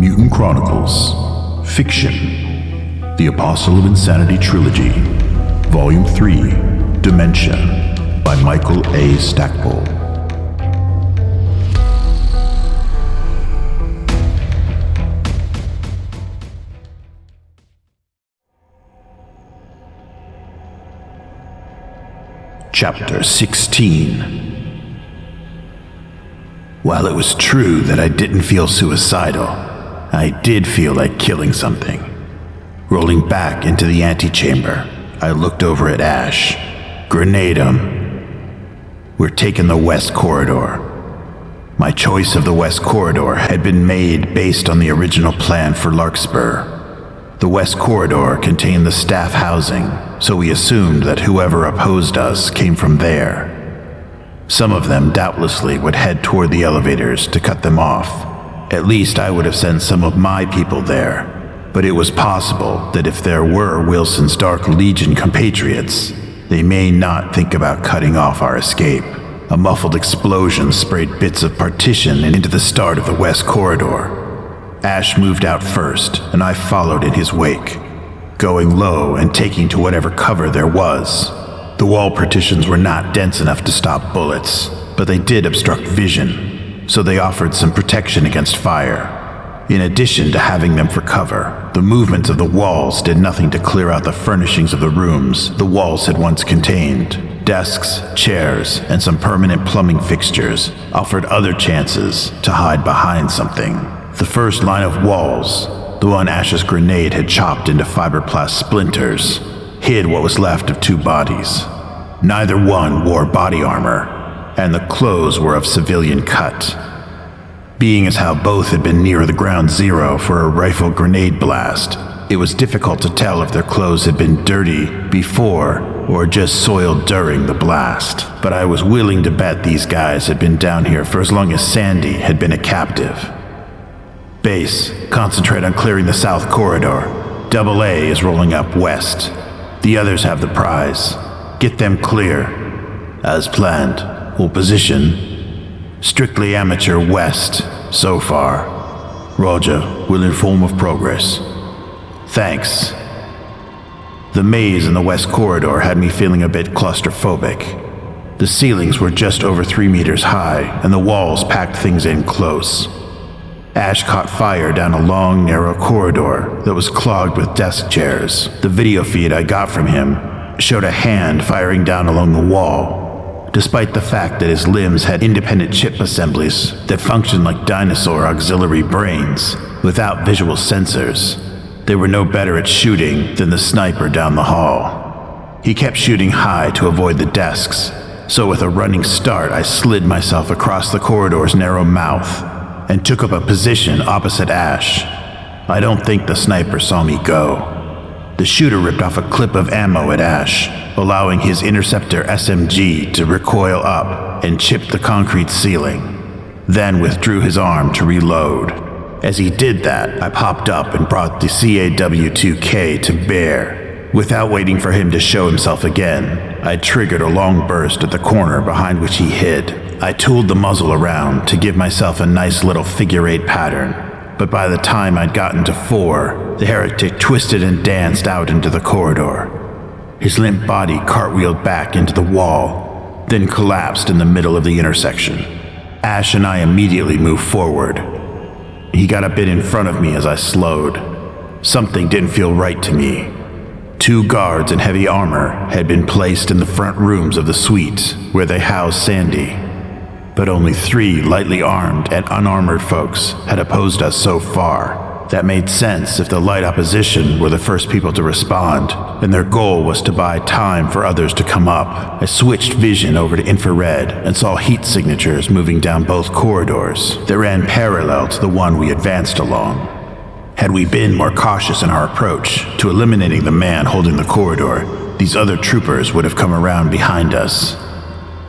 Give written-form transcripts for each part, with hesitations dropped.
Mutant Chronicles, Fiction, The Apostle of Insanity Trilogy, Volume 3, Dementia, by Michael A. Stackpole. Chapter 16. While it was true that I didn't feel suicidal, I did feel like killing something. Rolling back into the antechamber, I looked over at Ash. Grenade him. We're taking the West Corridor. My choice of the West Corridor had been made based on the original plan for Larkspur. The West Corridor contained the staff housing, so we assumed that whoever opposed us came from there. Some of them doubtlessly would head toward the elevators to cut them off. At least I would have sent some of my people there, but it was possible that if there were Wilson's Dark Legion compatriots, they may not think about cutting off our escape. A muffled explosion sprayed bits of partition into the start of the West Corridor. Ash moved out first, and I followed in his wake, going low and taking to whatever cover there was. The wall partitions were not dense enough to stop bullets, but they did obstruct vision, so they offered some protection against fire. In addition to having them for cover, the movement of the walls did nothing to clear out the furnishings of the rooms the walls had once contained. Desks, chairs, and some permanent plumbing fixtures offered other chances to hide behind something. The first line of walls, the one Ash's grenade had chopped into fiberglass splinters, hid what was left of two bodies. Neither one wore body armor, and the clothes were of civilian cut. Being as how both had been near the ground zero for a rifle grenade blast, it was difficult to tell if their clothes had been dirty before or just soiled during the blast. But I was willing to bet these guys had been down here for as long as Sandy had been a captive. Base, concentrate on clearing the South Corridor. Double A is rolling up west. The others have the prize. Get them clear. As planned. Hold position. Strictly amateur west, so far. Roger, will inform of progress. Thanks. The maze in the West Corridor had me feeling a bit claustrophobic. The ceilings were just over 3 meters high, and the walls packed things in close. Ash caught fire down a long, narrow corridor that was clogged with desk chairs. The video feed I got from him showed a hand firing down along the wall, despite the fact that his limbs had independent chip assemblies that functioned like dinosaur auxiliary brains without visual sensors. They were no better at shooting than the sniper down the hall. He kept shooting high to avoid the desks, so with a running start I slid myself across the corridor's narrow mouth and took up a position opposite Ash. I don't think the sniper saw me go. The shooter ripped off a clip of ammo at Ash, allowing his interceptor SMG to recoil up and chip the concrete ceiling, then withdrew his arm to reload. As he did that, I popped up and brought the CAW-2K to bear. Without waiting for him to show himself again, I triggered a long burst at the corner behind which he hid. I tooled the muzzle around to give myself a nice little figure-8 pattern, but by the time I'd gotten to 4, the heretic twisted and danced out into the corridor. His limp body cartwheeled back into the wall, then collapsed in the middle of the intersection. Ash and I immediately moved forward. He got a bit in front of me as I slowed. Something didn't feel right to me. 2 guards in heavy armor had been placed in the front rooms of the suite where they housed Sandy. But only 3 lightly armed and unarmored folks had opposed us so far. That made sense if the light opposition were the first people to respond, and their goal was to buy time for others to come up. I switched vision over to infrared and saw heat signatures moving down both corridors that ran parallel to the one we advanced along. Had we been more cautious in our approach to eliminating the man holding the corridor, these other troopers would have come around behind us.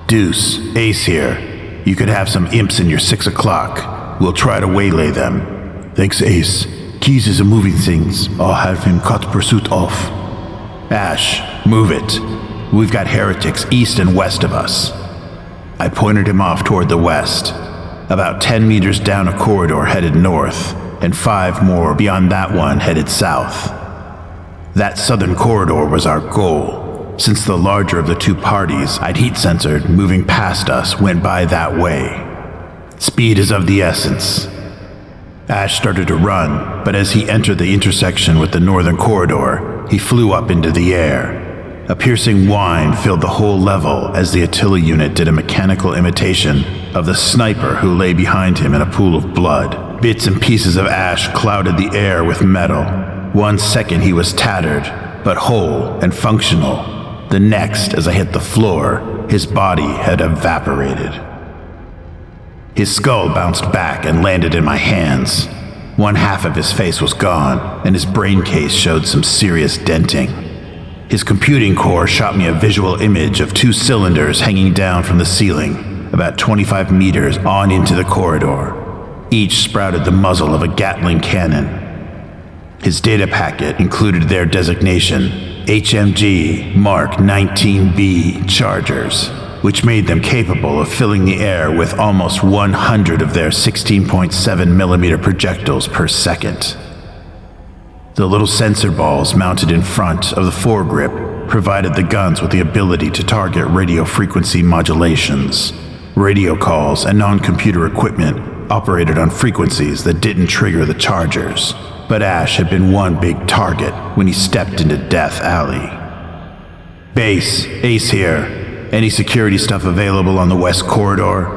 Deuce, Ace here. You could have some imps in your 6 o'clock. We'll try to waylay them. Thanks, Ace. Keys is moving things. I'll have him cut pursuit off. Ash, move it. We've got heretics east and west of us. I pointed him off toward the west. About 10 meters down a corridor headed north, and 5 more beyond that one headed south. That southern corridor was our goal, since the larger of the 2 parties I'd heat-censored moving past us went by that way. Speed is of the essence. Ash started to run, but as he entered the intersection with the northern corridor, he flew up into the air. A piercing whine filled the whole level as the Attila unit did a mechanical imitation of the sniper who lay behind him in a pool of blood. Bits and pieces of Ash clouded the air with metal. 1 second he was tattered, but whole and functional. The next, as I hit the floor, his body had evaporated. His skull bounced back and landed in my hands. 1/2 of his face was gone, and his brain case showed some serious denting. His computing core shot me a visual image of 2 cylinders hanging down from the ceiling, about 25 meters on into the corridor. Each sprouted the muzzle of a Gatling cannon. His data packet included their designation, HMG Mark 19B Chargers, which made them capable of filling the air with almost 100 of their 16.7mm projectiles per second. The little sensor balls mounted in front of the foregrip provided the guns with the ability to target radio frequency modulations. Radio calls and non-computer equipment operated on frequencies that didn't trigger the chargers, but Ash had been one big target when he stepped into Death Alley. Base, Ace here. Any security stuff available on the west corridor?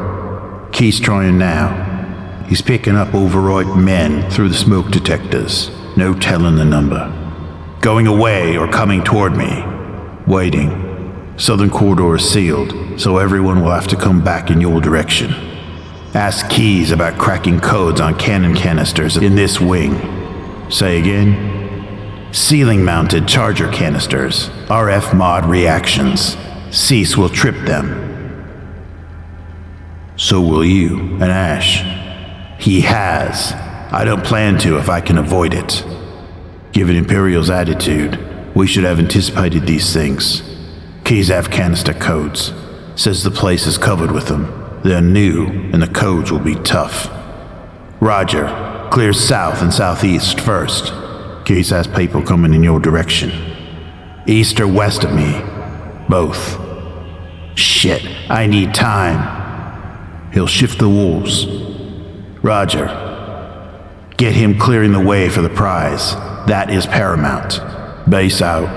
Key's trying now. He's picking up overwrought men through the smoke detectors. No telling the number. Going away or coming toward me. Waiting. Southern corridor is sealed, so everyone will have to come back in your direction. Ask Keys about cracking codes on cannon canisters in this wing. Say again? Ceiling-mounted charger canisters. RF mod reactions. Cease will trip them. So will you and Ash. He has. I don't plan to if I can avoid it. Given Imperial's attitude, we should have anticipated these things. Keys have canister codes. Says the place is covered with them. They're new, and the codes will be tough. Roger. Clear south and southeast first. Keys has people coming in your direction. East or west of me? Both. Shit, I need time. He'll shift the walls. Roger. Get him clearing the way for the prize. That is paramount. Base out.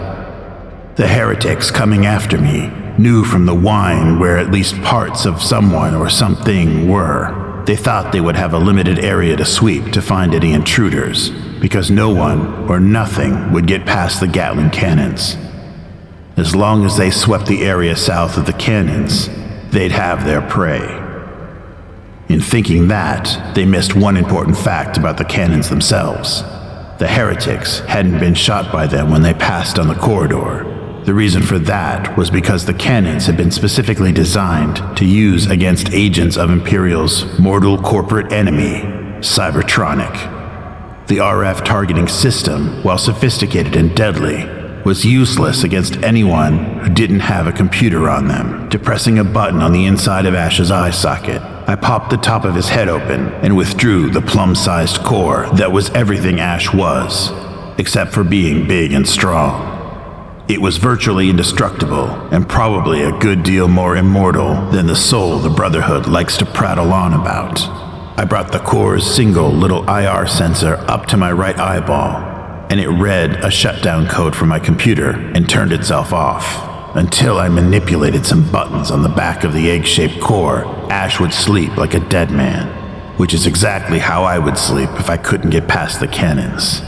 The heretics coming after me knew from the whine where at least parts of someone or something were. They thought they would have a limited area to sweep to find any intruders, because no one or nothing would get past the Gatling cannons. As long as they swept the area south of the cannons, they'd have their prey. In thinking that, they missed one important fact about the cannons themselves. The heretics hadn't been shot by them when they passed on the corridor. The reason for that was because the cannons had been specifically designed to use against agents of Imperial's mortal corporate enemy, Cybertronic. The RF targeting system, while sophisticated and deadly, was useless against anyone who didn't have a computer on them. Depressing a button on the inside of Ash's eye socket, I popped the top of his head open and withdrew the plum-sized core that was everything Ash was, except for being big and strong. It was virtually indestructible, and probably a good deal more immortal than the soul the Brotherhood likes to prattle on about. I brought the core's single little IR sensor up to my right eyeball, and it read a shutdown code from my computer and turned itself off. Until I manipulated some buttons on the back of the egg-shaped core, Ash would sleep like a dead man, which is exactly how I would sleep if I couldn't get past the cannons.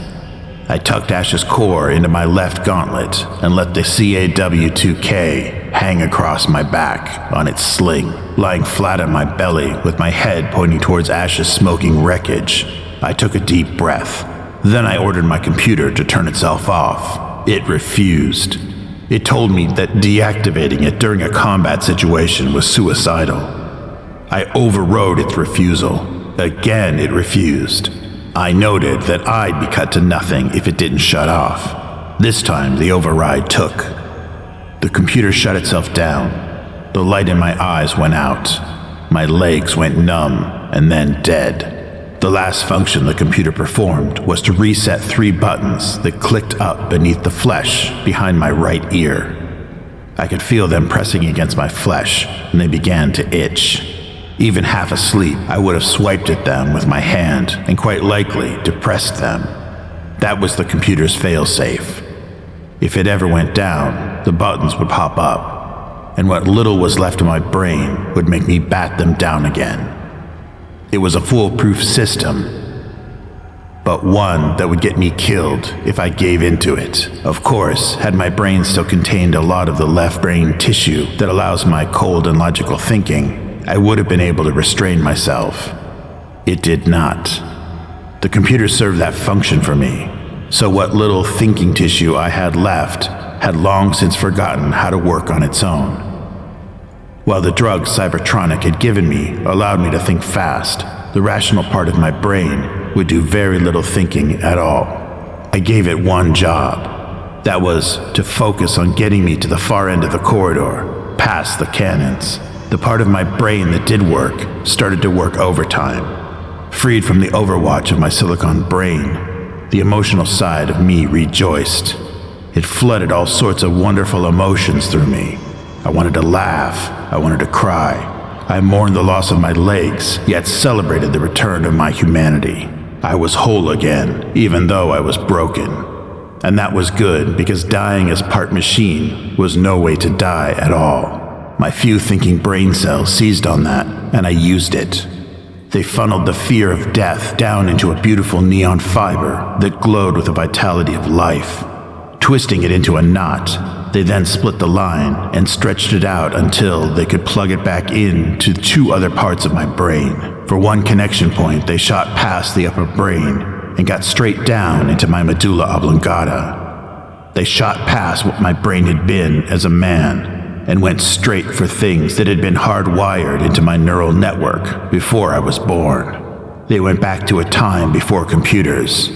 I tucked Ash's core into my left gauntlet and let the CAW-2K hang across my back on its sling, lying flat on my belly with my head pointing towards Ash's smoking wreckage. I took a deep breath. Then I ordered my computer to turn itself off. It refused. It told me that deactivating it during a combat situation was suicidal. I overrode its refusal. Again, it refused. I noted that I'd be cut to nothing if it didn't shut off. This time, the override took. The computer shut itself down. The light in my eyes went out. My legs went numb and then dead. The last function the computer performed was to reset 3 buttons that clicked up beneath the flesh behind my right ear. I could feel them pressing against my flesh, and they began to itch. Even half asleep, I would have swiped at them with my hand and quite likely depressed them. That was the computer's failsafe. If it ever went down, the buttons would pop up, and what little was left of my brain would make me bat them down again. It was a foolproof system, but one that would get me killed if I gave into it. Of course, had my brain still contained a lot of the left brain tissue that allows my cold and logical thinking, I would have been able to restrain myself. It did not. The computer served that function for me, so what little thinking tissue I had left had long since forgotten how to work on its own. While the drug Cybertronic had given me allowed me to think fast, the rational part of my brain would do very little thinking at all. I gave it one job. That was to focus on getting me to the far end of the corridor, past the cannons. The part of my brain that did work started to work overtime. Freed from the overwatch of my silicon brain, the emotional side of me rejoiced. It flooded all sorts of wonderful emotions through me. I wanted to laugh. I wanted to cry. I mourned the loss of my legs, yet celebrated the return of my humanity. I was whole again, even though I was broken. And that was good, because dying as part machine was no way to die at all. My few thinking brain cells seized on that, and I used it. They funneled the fear of death down into a beautiful neon fiber that glowed with the vitality of life. Twisting it into a knot, they then split the line and stretched it out until they could plug it back in to 2 other parts of my brain. For one connection point, they shot past the upper brain and got straight down into my medulla oblongata. They shot past what my brain had been as a man and went straight for things that had been hardwired into my neural network before I was born. They went back to a time before computers.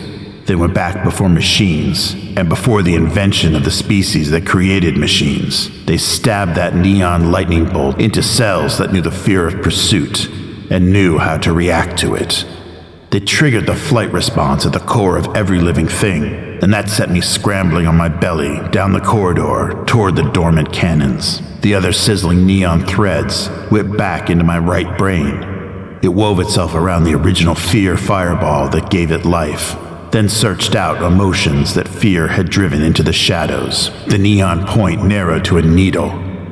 They went back before machines, and before the invention of the species that created machines. They stabbed that neon lightning bolt into cells that knew the fear of pursuit and knew how to react to it. They triggered the flight response at the core of every living thing, and that set me scrambling on my belly down the corridor toward the dormant cannons. The other sizzling neon threads whipped back into my right brain. It wove itself around the original fear fireball that gave it life, then searched out emotions that fear had driven into the shadows. The neon point narrowed to a needle,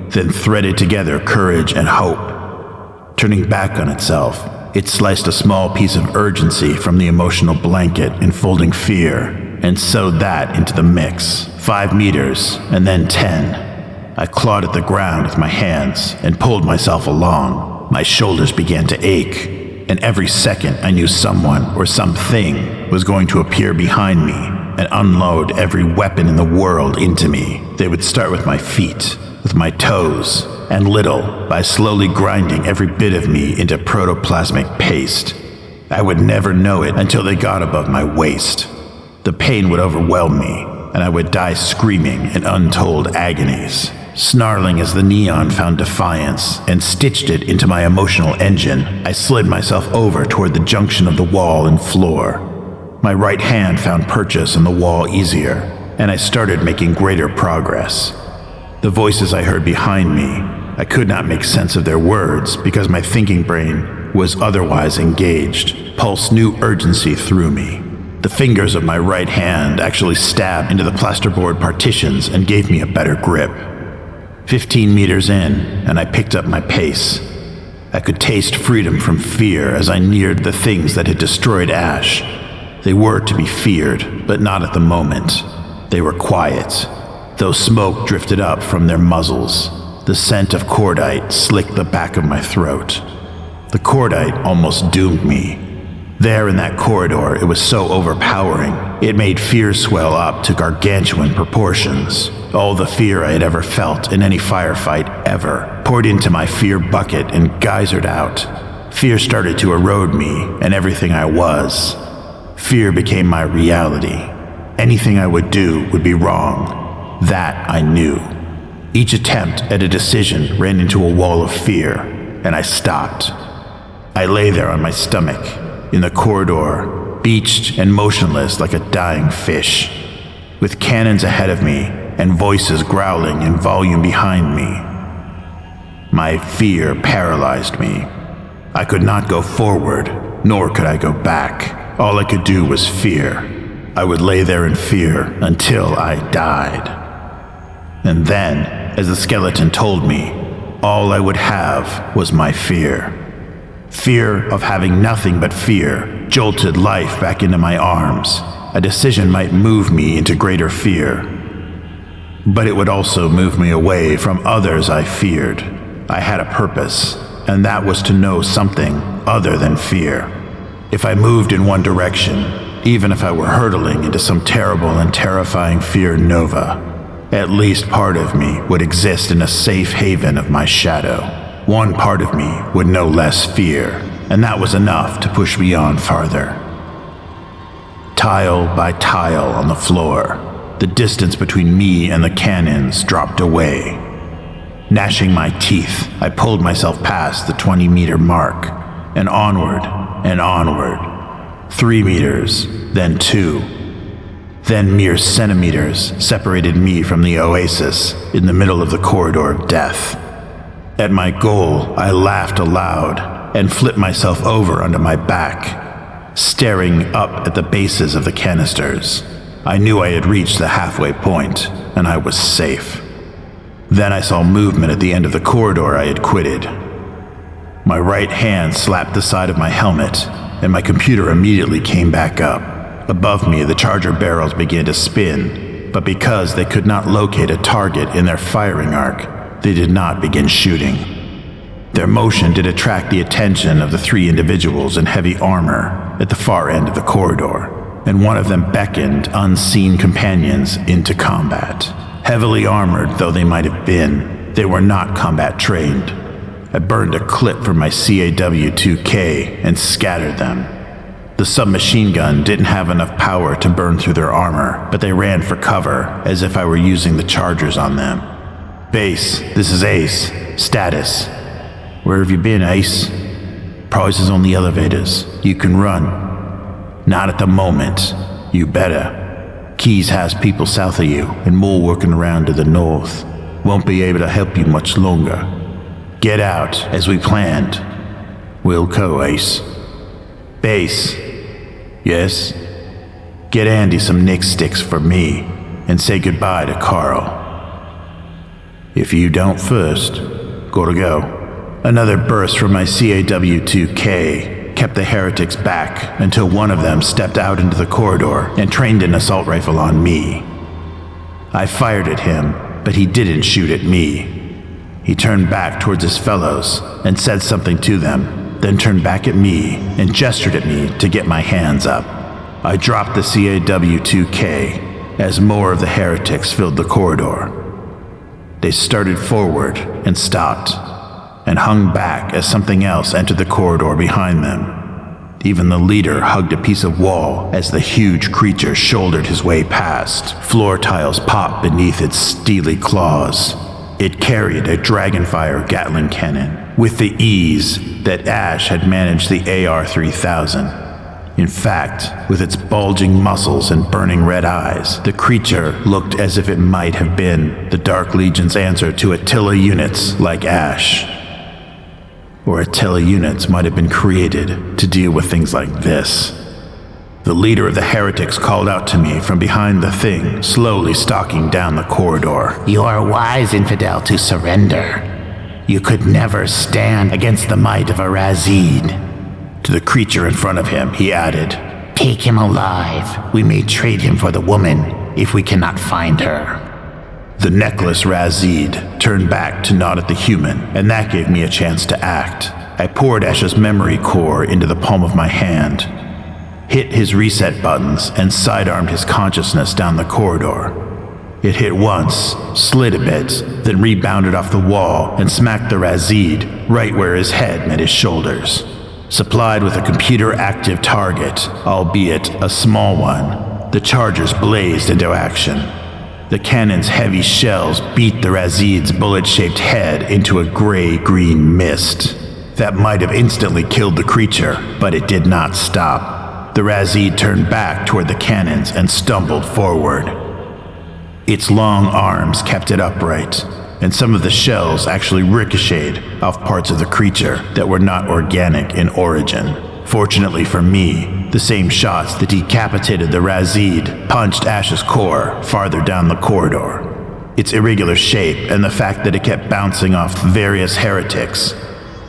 then threaded together courage and hope. Turning back on itself, it sliced a small piece of urgency from the emotional blanket enfolding fear and sewed that into the mix. 5 meters, and then 10. I clawed at the ground with my hands and pulled myself along. My shoulders began to ache, and every second I knew someone or something was going to appear behind me and unload every weapon in the world into me. They would start with my feet, with my toes, and little by slowly grinding every bit of me into protoplasmic paste. I would never know it until they got above my waist. The pain would overwhelm me, and I would die screaming in untold agonies. Snarling as the neon found defiance and stitched it into my emotional engine, I slid myself over toward the junction of the wall and floor. My right hand found purchase on the wall easier, and I started making greater progress. The voices I heard behind me, I could not make sense of their words because my thinking brain was otherwise engaged. Pulse new urgency through me. The fingers of my right hand actually stabbed into the plasterboard partitions and gave me a better grip. 15 meters in, and I picked up my pace. I could taste freedom from fear as I neared the things that had destroyed Ash. They were to be feared, but not at the moment. They were quiet, though smoke drifted up from their muzzles. The scent of cordite slicked the back of my throat. The cordite almost doomed me. There in that corridor, it was so overpowering, it made fear swell up to gargantuan proportions. All the fear I had ever felt in any firefight ever poured into my fear bucket and geysered out. Fear started to erode me and everything I was. Fear became my reality. Anything I would do would be wrong. That I knew. Each attempt at a decision ran into a wall of fear, and I stopped. I lay there on my stomach. in the corridor, beached and motionless like a dying fish, with cannons ahead of me and voices growling in volume behind me. My fear paralyzed me. I could not go forward, nor could I go back. All I could do was fear. I would lay there in fear until I died. And then, as the skeleton told me, all I would have was my fear. Fear of having nothing but fear jolted life back into my arms. A decision might move me into greater fear, but it would also move me away from others I feared. I had a purpose, and that was to know something other than fear. If I moved in one direction, even if I were hurtling into some terrible and terrifying fear nova, at least part of me would exist in a safe haven of my shadow. One part of me would know less fear, and that was enough to push me on farther. Tile by tile on the floor, the distance between me and the cannons dropped away. Gnashing my teeth, I pulled myself past the 20-meter mark, and onward and onward. 3 meters, then 2. Then mere centimeters separated me from the oasis in the middle of the corridor of death. At my goal, I laughed aloud and flipped myself over onto my back, staring up at the bases of the canisters. I knew I had reached the halfway point, and I was safe. Then I saw movement at the end of the corridor I had quitted. My right hand slapped the side of my helmet, and my computer immediately came back up. Above me, the charger barrels began to spin, but because they could not locate a target in their firing arc, they did not begin shooting. Their motion did attract the attention of the 3 individuals in heavy armor at the far end of the corridor, and one of them beckoned unseen companions into combat. Heavily armored though they might have been, they were not combat trained. I burned a clip from my CAW-2K and scattered them. The submachine gun didn't have enough power to burn through their armor, but they ran for cover as if I were using the chargers on them. Base, this is Ace. Status. Where have you been, Ace? Prize is on the elevators. You can run. Not at the moment. You better. Keys has people south of you and more working around to the north. Won't be able to help you much longer. Get out, as we planned. We'll go, Ace. Base. Yes? Get Andy some Nick sticks for me, and say goodbye to Carl. If you don't first, gotta go. Another burst from my CAW-2K kept the heretics back until one of them stepped out into the corridor and trained an assault rifle on me. I fired at him, but he didn't shoot at me. He turned back towards his fellows and said something to them, then turned back at me and gestured at me to get my hands up. I dropped the CAW-2K as more of the heretics filled the corridor. They started forward and stopped, and hung back as something else entered the corridor behind them. Even the leader hugged a piece of wall as the huge creature shouldered his way past. Floor tiles popped beneath its steely claws. It carried a Dragonfire Gatling cannon with the ease that Ash had managed the AR-3000. In fact, with its bulging muscles and burning red eyes, the creature looked as if it might have been the Dark Legion's answer to Attila units like Ash. Or Attila units might have been created to deal with things like this. The leader of the heretics called out to me from behind the thing, slowly stalking down the corridor. You are wise, infidel, to surrender. You could never stand against the might of a Razid. To the creature in front of him, he added, Take him alive. We may trade him for the woman if we cannot find her. The necklace Razid turned back to nod at the human, and that gave me a chance to act. I poured Ash's memory core into the palm of my hand, hit his reset buttons, and sidearmed his consciousness down the corridor. It hit once, slid a bit, then rebounded off the wall and smacked the Razid right where his head met his shoulders. Supplied with a computer-active target, albeit a small one, the chargers blazed into action. The cannon's heavy shells beat the Razid's bullet-shaped head into a gray-green mist. That might have instantly killed the creature, but it did not stop. The Razid turned back toward the cannons and stumbled forward. Its long arms kept it upright, and some of the shells actually ricocheted off parts of the creature that were not organic in origin. Fortunately for me, the same shots that decapitated the Razid punched Ash's core farther down the corridor. Its irregular shape and the fact that it kept bouncing off various heretics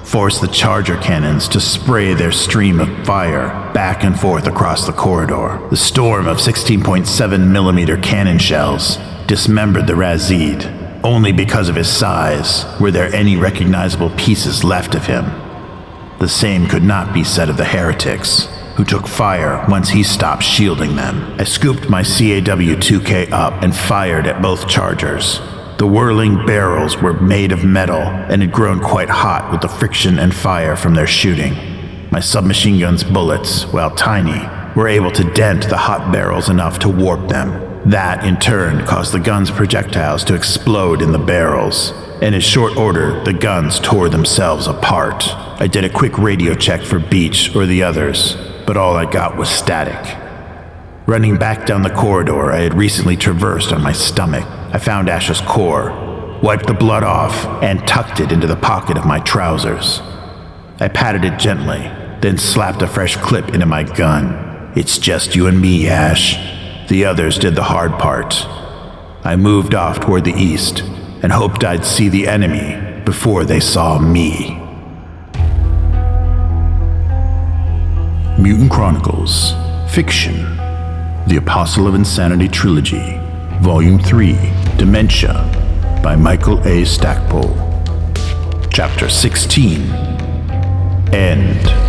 forced the charger cannons to spray their stream of fire back and forth across the corridor. The storm of 16.7mm cannon shells dismembered the Razid. Only because of his size were there any recognizable pieces left of him. The same could not be said of the heretics, who took fire once he stopped shielding them. I scooped my CAW-2K up and fired at both chargers. The whirling barrels were made of metal and had grown quite hot with the friction and fire from their shooting. My submachine gun's bullets, while tiny, were able to dent the hot barrels enough to warp them. That, in turn, caused the gun's projectiles to explode in the barrels, and in short order, the guns tore themselves apart. I did a quick radio check for Beach or the others, but all I got was static. Running back down the corridor I had recently traversed on my stomach, I found Ash's core, wiped the blood off, and tucked it into the pocket of my trousers. I patted it gently, then slapped a fresh clip into my gun. It's just you and me, Ash. The others did the hard part. I moved off toward the east and hoped I'd see the enemy before they saw me. Mutant Chronicles, Fiction, The Apostle of Insanity Trilogy, Volume 3, Dementia, by Michael A. Stackpole. Chapter 16, End.